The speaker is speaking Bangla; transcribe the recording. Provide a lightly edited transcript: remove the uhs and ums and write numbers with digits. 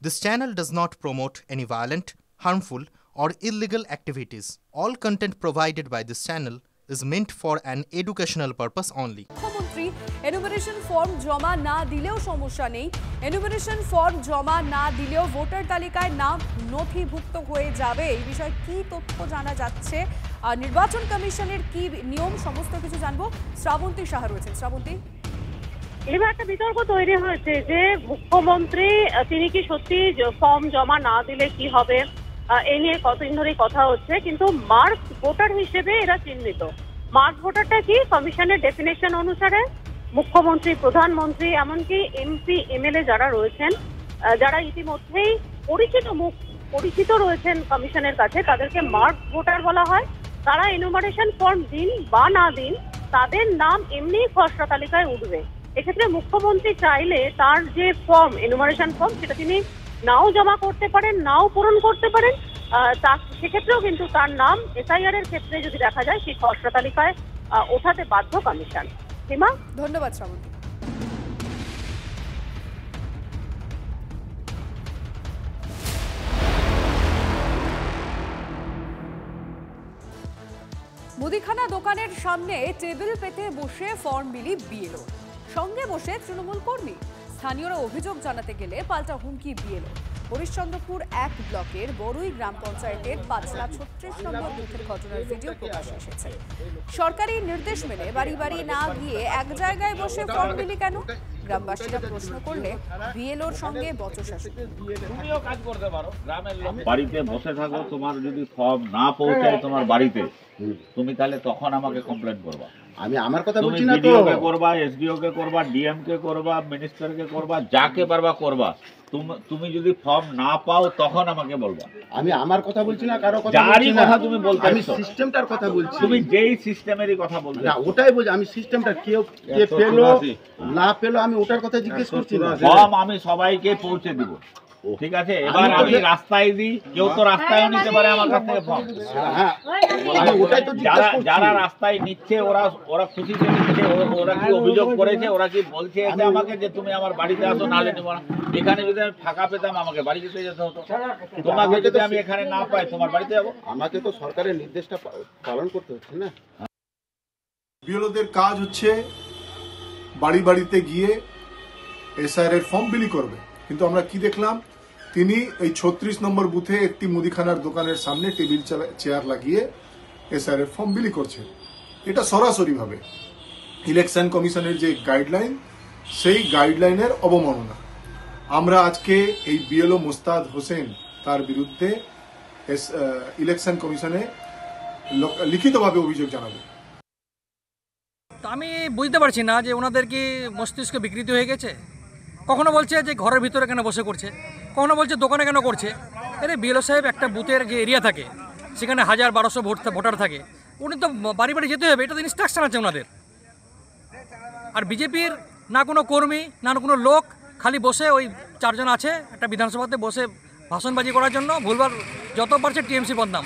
This channel does not promote any violent, harmful, or illegal activities. All content provided by this channel is meant for an educational purpose only. মুখ্যমন্ত্রী এনুমারেশন ফর্ম জমা না দিলেও সমস্যা নেই। এনুমারেশন ফর্ম জমা না দিলেও ভোটার তালিকায় নাম নথিভুক্ত হয়ে যাবে। এই বিষয়ে কি তথ্য জানা যাচ্ছে, নির্বাচন কমিশনের কি নিয়ম, সমস্ত কিছু জানবো। শ্রাবন্তী সাহা রয়েছেন। শ্রাবন্তী, এবার একটা বিতর্ক তৈরি হয়েছে যে মুখ্যমন্ত্রী তিনি কি সত্যি ফর্ম জমা না দিলে কি হবে, এই নিয়ে কতদিন ধরেই কথা হচ্ছে। কিন্তু মার্ক ভোটার হিসেবে এরা চিহ্নিত। মার্ক ভোটারটা কি? কমিশনের ডেফিনেশন অনুসারে মুখ্যমন্ত্রী, প্রধানমন্ত্রী, এমনকি এমপি, এমএলএ যারা রয়েছেন, যারা ইতিমধ্যেই পরিচিত রয়েছেন কমিশনের কাছে, তাদেরকে মার্ক ভোটার বলা হয়। তারা এনুমারেশন ফর্ম দিন বা না দিন, তাদের নাম এমনি খসড়া তালিকায় উঠবে। এক্ষেত্রে মুখ্যমন্ত্রী চাইলে তার যে ফর্ম, এনুমারেশন ফর্ম, সেটা তিনি নাও জমা করতে পারেন, নাও পূরণ করতে পারেন। সেক্ষেত্রেও কিন্তু তার নাম এসআইআর এর ক্ষেত্রে যদি দেখা যায়, সেই খসড়া তালিকায় ওঠাতে বাধ্য কমিশন। সীমা, ধন্যবাদ শ্রাবন্তী। মুদিখানা দোকানের সামনে টেবিল পেতে বসে ফর্ম বিলি বিএলও, সঙ্গে বসে তৃণমূল কর্মী। স্থানীয়রা অভিযোগ জানাতে গেলে পাল্টা হুমকি বিএলও। হরিশ্চন্দ্রপুর 1 ব্লকের বড়ুই গ্রাম পঞ্চায়েতের 536 নম্বর বুথের ঘটনার ভিডিও প্রকাশ্যে এসেছে। সরকারি নির্দেশ মেনে বাড়ি বাড়ি না গিয়ে এক জায়গায় বসে ফর্ম বিলি কেন? গ্রামবাসীরা প্রশ্ন করলে বিএলওর সঙ্গে বচসা। তুমিও কাজ করতে পারো, গ্রামের লোক বাড়িতে বসে থাকো, তোমার যদি ফর্ম না পৌঁছায় তোমার বাড়িতে, তুমি তাহলে তখন আমাকে কমপ্লেন করবা। আমি আমার কথা বলছি না তো, ভিডিওকে করবা, এসডিও কে করবা, ডিএম কে করবা, মিনিস্টার কে করবা, যাকে পারবা করবা। তুমি যদি ফর্ম না পাও তখন আমাকে বলবা। আমি আমার কথা বলছি না, কারো কথা যারই কথা তুমি বলতে, আমি সিস্টেমটার কথা বলছি। তুমি যেই সিস্টেমেরই কথা বলছো না, ওটাই বলছি। আমি সিস্টেমটা কে পেলো না পেলো আমি ওটার কথা জিজ্ঞেস করছি না। ফর্ম আমি সবাইকে পৌঁছে দিব, ঠিক আছে? এবার আমি রাস্তায় দিই, কেউ তো রাস্তায় নিতে পারে আমার কাছ থেকে ফর্ম। হ্যাঁ, আমি ওটাই তো যারা রাস্তায় নিচ্ছে ওরা খুশিতে নিচ্ছে। ওরা কি অভিযোগ করেছে, ওরা কি বলছে এটা আমাকে যে তুমি আমার বাড়িতে আসো, নালে নেবো না। এখানে যদি আমি ফাঁকা পেতাম আমাকে বাড়ি যেতে যেতে হতো। তোমাকে যদি আমি এখানে না পাই তোমার বাড়িতে যাবো। আমাকে তো সরকারের নির্দেশটা পালন করতে হচ্ছে না। বিএলওদের কাজ হচ্ছে বাড়ি বাড়িতে গিয়ে এসআইআর এর ফর্ম বিলি করবে। কিন্তু আমরা কি দেখলাম, তিনি এই 36 নম্বর বুথে একটি মুদিখানার দোকানের সামনে টেবিল চেয়ার লাগিয়ে এসআইআর এর ফর্ম বিলি করছে। এটা সরাসরি ভাবে ইলেকশন কমিশনের যে গাইডলাইন, সেই গাইডলাইনের অবমাননা। আমরা আজকে এই বিএলও মোস্তাদ হোসেন, তার বিরুদ্ধে ইলেকশন কমিশনে লিখিতভাবে অভিযোগ জানাবো। আমি বুঝতে পারছি না যে ওনাদের কি মস্তিষ্ক বিকৃতি হয়ে গেছে। কখনো বলছে যে ঘরের ভিতরে কেন বসে করছে, কখনো বলছে দোকানে কেন করছে। আরে বিএলও সাহেব, একটা বুথের যে এরিয়া থাকে সেখানে 1000-1200 ভোটার থাকে, উনি তো বাড়ি বাড়ি যেতে হবে, এটা তো ইনস্ট্রাকশন আছে ওনাদের। আর বিজেপির না কোনো কর্মী, না কোনো লোক, খালি বসে ওই 4 জন আছে একটা বিধানসভাতে বসে ভাষণবাজি করার জন্য, ভুলবার যত পারছে টিএমসি বদনাম।